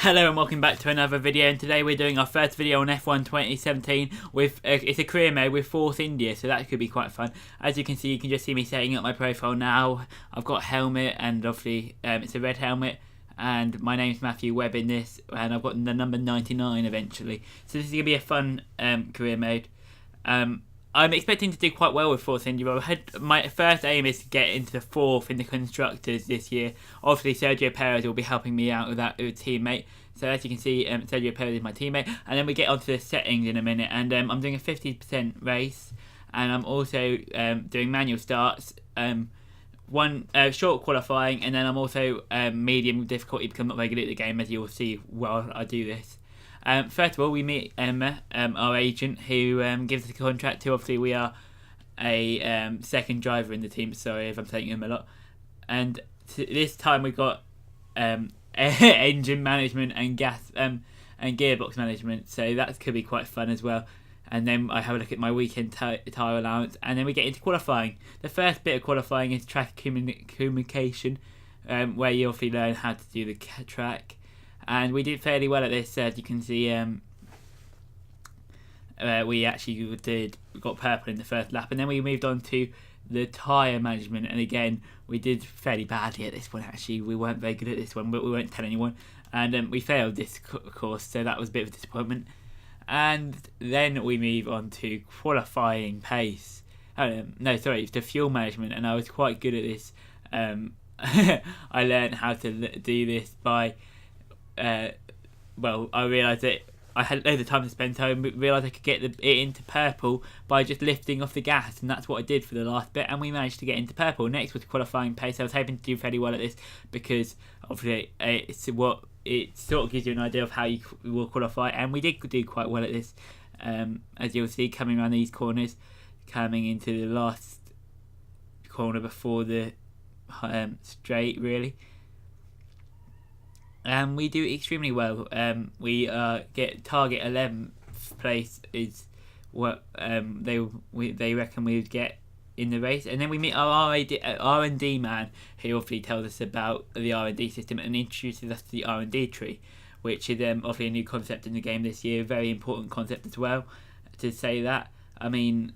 Hello and welcome back to another video, and today we're doing our first video on F1 2017 with it's a career mode with Force India, so that could be quite fun. As you can see, you can just see me setting up my profile now. I've got a helmet, and obviously it's a red helmet, and my name's Matthew Webb in this, and I've got the number 99 eventually. So this is going to be a fun career mode. I'm expecting to do quite well with Force India. My first aim is to get into the fourth in the Constructors this year. Obviously, Sergio Perez will be helping me out with that with a teammate. So as you can see, Sergio Perez is my teammate. And then we get onto the settings in a minute. And I'm doing a 50% race. And I'm also doing manual starts. One short qualifying. And then I'm also medium difficulty because I'm not very good at the game, as you will see while I do this. First of all, we meet Emma, our agent, who gives us a contract to. Obviously, we are a second driver in the team. Sorry if I'm saying him a lot. And this time we got engine management and gas and gearbox management. So that could be quite fun as well. And then I have a look at my weekend tyre allowance. And then we get into qualifying. The first bit of qualifying is track communication, where you obviously learn how to do the track. And we did fairly well at this, as you can see. We actually got purple in the first lap, and then we moved on to the tyre management. And again, we did fairly badly at this one. Actually, we weren't very good at this one, but we won't tell anyone. And we failed this course, so that was a bit of a disappointment. And then we move on to qualifying pace. No, sorry, it's the fuel management, and I was quite good at this. I learned how to do this by. I realised that I had loads of time to spend, so I realised I could get it into purple by just lifting off the gas, and that's what I did for the last bit, and we managed to get into purple. Next was qualifying pace. I was hoping to do fairly well at this because obviously it sort of gives you an idea of how you will qualify, and we did do quite well at this, as you'll see, coming around these corners, coming into the last corner before the straight, really. We do extremely well. We get target 11th place is what they reckon we would get in the race, and then we meet our R&D man, who obviously tells us about the R&D system and introduces us to the R&D tree, which is obviously a new concept in the game this year, a very important concept as well. To say that, I mean,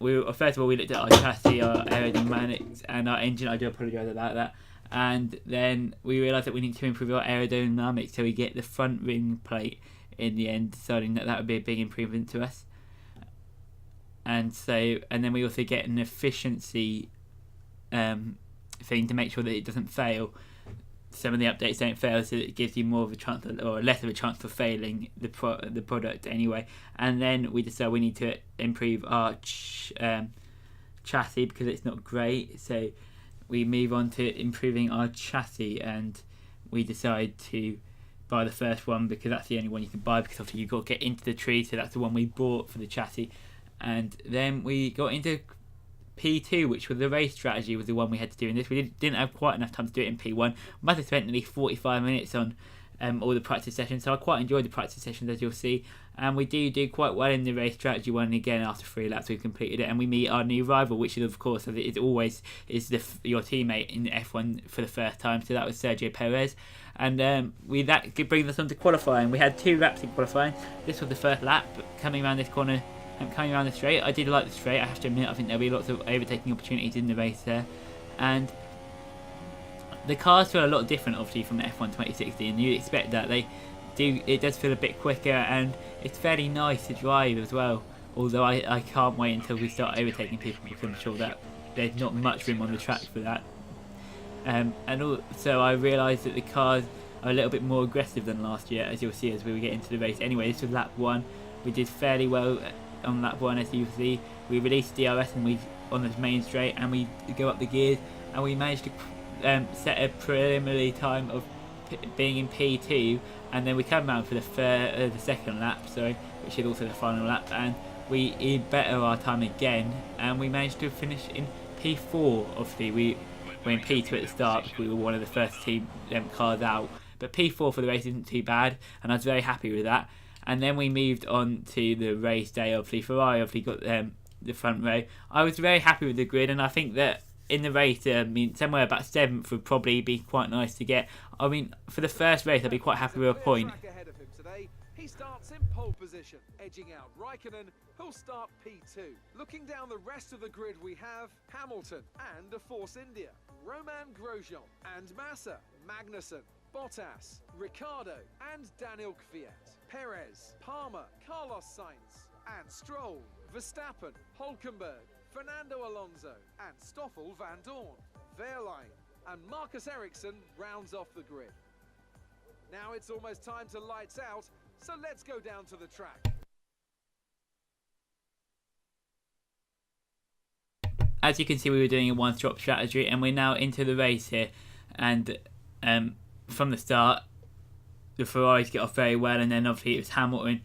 first of all we looked at our chassis, our aerodynamics, and our engine. I do apologise about that. And then we realised that we need to improve our aerodynamics, so we get the front ring plate in the end, deciding that would be a big improvement to us. And then we also get an efficiency thing to make sure that it doesn't fail. Some of the updates don't fail, so it gives you more of a chance, or less of a chance of failing the product anyway. And then we decide we need to improve our chassis because it's not great, so we move on to improving our chassis, and we decide to buy the first one because that's the only one you can buy, because obviously you've got to get into the tree, so that's the one we bought for the chassis. And then we got into P2, which was the race strategy, was the one we had to do in this. We didn't have quite enough time to do it in P1. We must have spent nearly 45 minutes on all the practice sessions, so I quite enjoyed the practice sessions, as you'll see. And we do quite well in the race strategy one. Again, after 3 laps we've completed it, and we meet our new rival, which is of course, as it is always, is your teammate in F1 for the first time. So that was Sergio Perez, and that brings us on to qualifying. We had 2 laps in qualifying. This was the first lap, coming around this corner and coming around the straight. I did like the straight, I have to admit. I think there'll be lots of overtaking opportunities in the race there, and the cars feel a lot different, obviously, from F1 2016. You expect that it does feel a bit quicker, and it's fairly nice to drive as well. Although I can't wait until we start overtaking people, because I'm sure that there's not much room on the track for that. And also I realised that the cars are a little bit more aggressive than last year, as you'll see as we get into the race. Anyway, this was lap 1. We did fairly well on lap 1, as you see. We released DRS and on the main straight, and we go up the gears, and we managed to set a preliminary time of being in P2, and then we come around for the second lap, which is also the final lap, and we better our time again, and we managed to finish in P4. Obviously we were in P2 at the start because we were one of the first team cars out, but P4 for the race isn't too bad, and I was very happy with that. And then we moved on to the race day. Obviously Ferrari got the front row. I was very happy with the grid, and I think that in the race. I mean, somewhere about 7th would probably be quite nice to get. I mean, for the first race, I'd be quite happy with a point. He starts in pole position, edging out Raikkonen, who'll start P2. Looking down the rest of the grid, we have Hamilton and a Force India, Romain Grosjean and Massa, Magnussen, Bottas, Ricciardo and Daniel Kvyat, Perez, Palmer, Carlos Sainz and Stroll, Verstappen, Hülkenberg, Fernando Alonso and Stoffel van Dorn, Wehrlein and Marcus Ericsson rounds off the grid. Now it's almost time to lights out, so let's go down to the track. As you can see, we were doing a one-stop strategy, and we're now into the race here. And from the start, the Ferraris get off very well, and then obviously it was Hamilton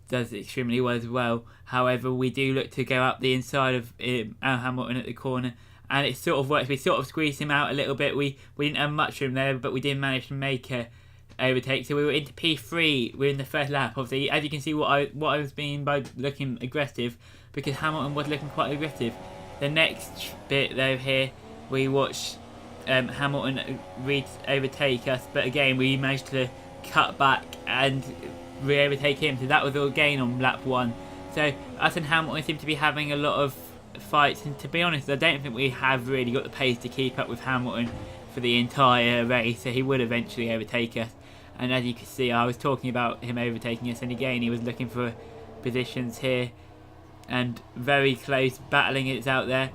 does extremely well as well. However, we do look to go up the inside of Hamilton at the corner, and it sort of works. We sort of squeezed him out a little bit. We didn't have much room there, but we did manage to make a overtake. So we were into P3. We're in the first lap. Obviously, as you can see, what I was being by looking aggressive, because Hamilton was looking quite aggressive. The next bit though here, we watched Hamilton overtake us, but again we managed to cut back and re-overtake him. So that was all gain on lap 1. So us and Hamilton seem to be having a lot of fights, and to be honest, I don't think we have really got the pace to keep up with Hamilton for the entire race. So he would eventually overtake us. And as you can see, I was talking about him overtaking us, and again he was looking for positions here. And very close battling it's out there.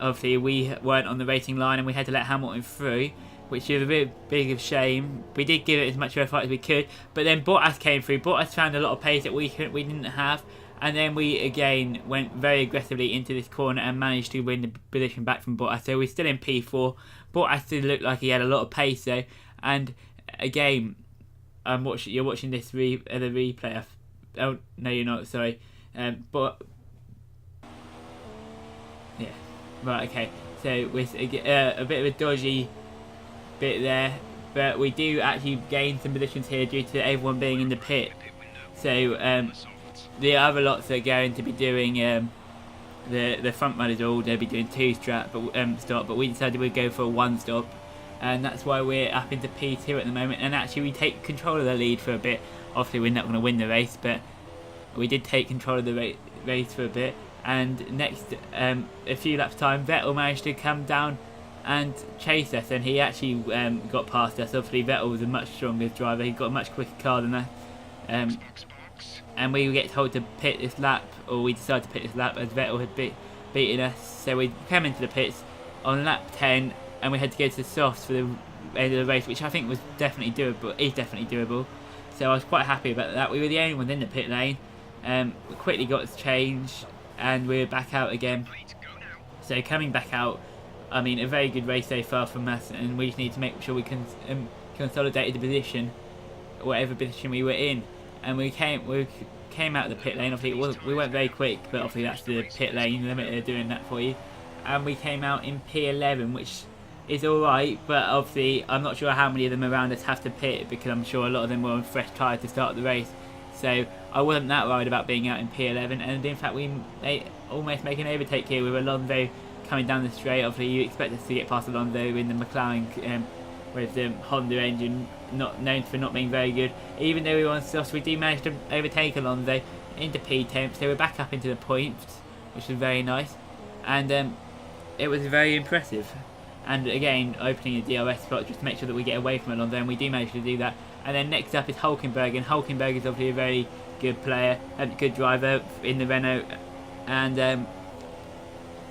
Obviously we weren't on the racing line, and we had to let Hamilton through, which is a bit big of a shame. We did give it as much of a fight as we could, but then Bottas came through. Bottas found a lot of pace that we didn't have, and then we again went very aggressively into this corner and managed to win the position back from Bottas. So we're still in P4. Bottas did look like he had a lot of pace though, and again you're watching this the replay. Oh no, you're not, sorry. But yeah, right, okay. So with a bit of a dodgy bit there, but we do actually gain some positions here due to everyone being in the pit. So the other lots are going to be doing the front runners all they'll be doing 2 stop, but we decided we'd go for a 1 stop, and that's why we're up into P2 at the moment. And actually we take control of the lead for a bit. Obviously we're not going to win the race, but we did take control of the race for a bit. And next, a few laps time, Vettel managed to come down and chase us, and he actually got past us. Obviously Vettel was a much stronger driver, he got a much quicker car than us, and we get told to pit this lap, or we decided to pit this lap as Vettel had beaten us. So we came into the pits on lap 10, and we had to go to the softs for the end of the race, which I think was definitely doable. So I was quite happy about that. We were the only ones in the pit lane. We quickly got to change, and we're back out again. So coming back out, I mean, a very good race so far from us, and we just need to make sure we can consolidate the position, whatever position we were in. And we came out of the pit lane. Obviously we weren't very quick, but obviously that's the pit lane limit, they're doing that for you. And we came out in P11, which is alright, but obviously I'm not sure how many of them around us have to pit, because I'm sure a lot of them were on fresh tyres to start the race. So I wasn't that worried about being out in P11, and in fact we almost make an overtake here with Alonso coming down the straight. Obviously you expect us to get past Alonso in the McLaren with the Honda engine, not known for not being very good. Even though we were on softs, we did manage to overtake Alonso into P10, so we're back up into the points, which was very nice, and it was very impressive. And again, opening a DRS spot just to make sure that we get away from Alonso, and we do manage to do that. And then next up is Hülkenberg, and Hülkenberg is obviously a very good player, a good driver in the Renault, and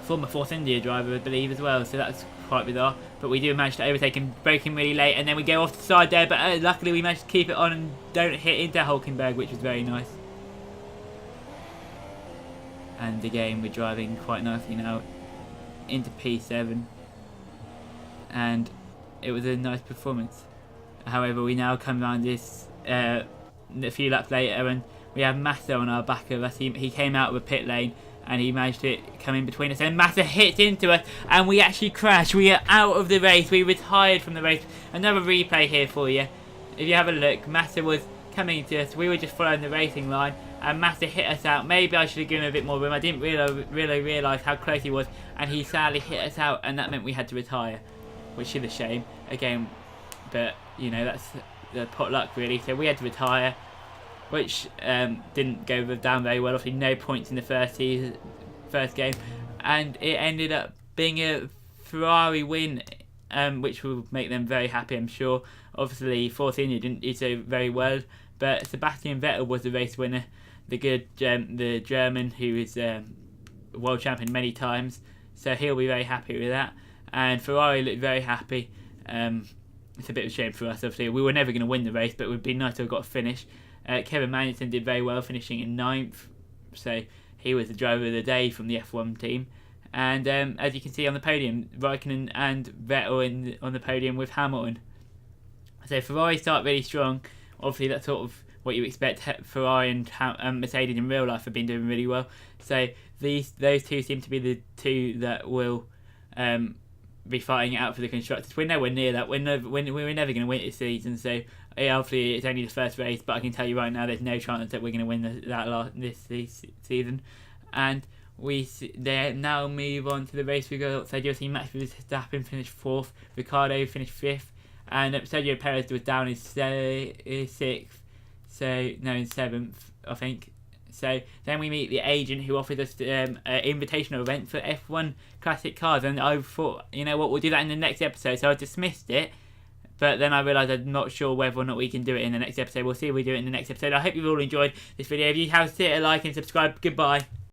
former Force India driver, I believe, as well. So that's quite bizarre. But we do manage to overtake him, brake him really late, and then we go off the side there. But luckily we managed to keep it on and don't hit into Hülkenberg, which was very nice. And again, we're driving quite nicely now into P7, and it was a nice performance. However, we now come around this a few laps later, and we have Massa on our back of us. He came out of a pit lane, and he managed to come in between us, and Massa hit into us, and we actually crashed. We are out of the race. We retired from the race. Another replay here for you. If you have a look, Massa was coming to us. We were just following the racing line, and Massa hit us out. Maybe I should have given him a bit more room. I didn't really realise how close he was, and he sadly hit us out, and that meant we had to retire, which is a shame again. But you know, that's the pot luck really. So we had to retire, which didn't go down very well. Obviously, no points in the first game, and it ended up being a Ferrari win, which will make them very happy, I'm sure. Obviously, Force India didn't do so very well, but Sebastian Vettel was the race winner, the German who is world champion many times, so he'll be very happy with that. And Ferrari looked very happy. It's a bit of a shame for us, obviously. We were never going to win the race, but it would be nice to have got a finish. Kevin Magnussen did very well, finishing in 9th, so he was the driver of the day from the F1 team. And as you can see on the podium, Raikkonen and Vettel on the podium with Hamilton. So Ferrari start really strong. Obviously, that's sort of what you expect. Ferrari and Mercedes in real life have been doing really well. So those two seem to be the two that will be fighting it out for the constructors. We're nowhere near that. We're never going to win this season. So obviously it's only the first race, but I can tell you right now, there's no chance that we're going to win this season. And they now move on to the race results. So you'll see Max Verstappen finished 4th, Ricciardo finished 5th, and Sergio Perez was down in 6th. So no, in 7th, I think. So then we meet the agent who offered us an invitational event for F1 classic cars, and I thought, you know what, we'll do that in the next episode. So I dismissed it, but then I realised I'm not sure whether or not we can do it in the next episode. We'll see if we do it in the next episode. I hope you've all enjoyed this video. If you have, hit a like and subscribe. Goodbye.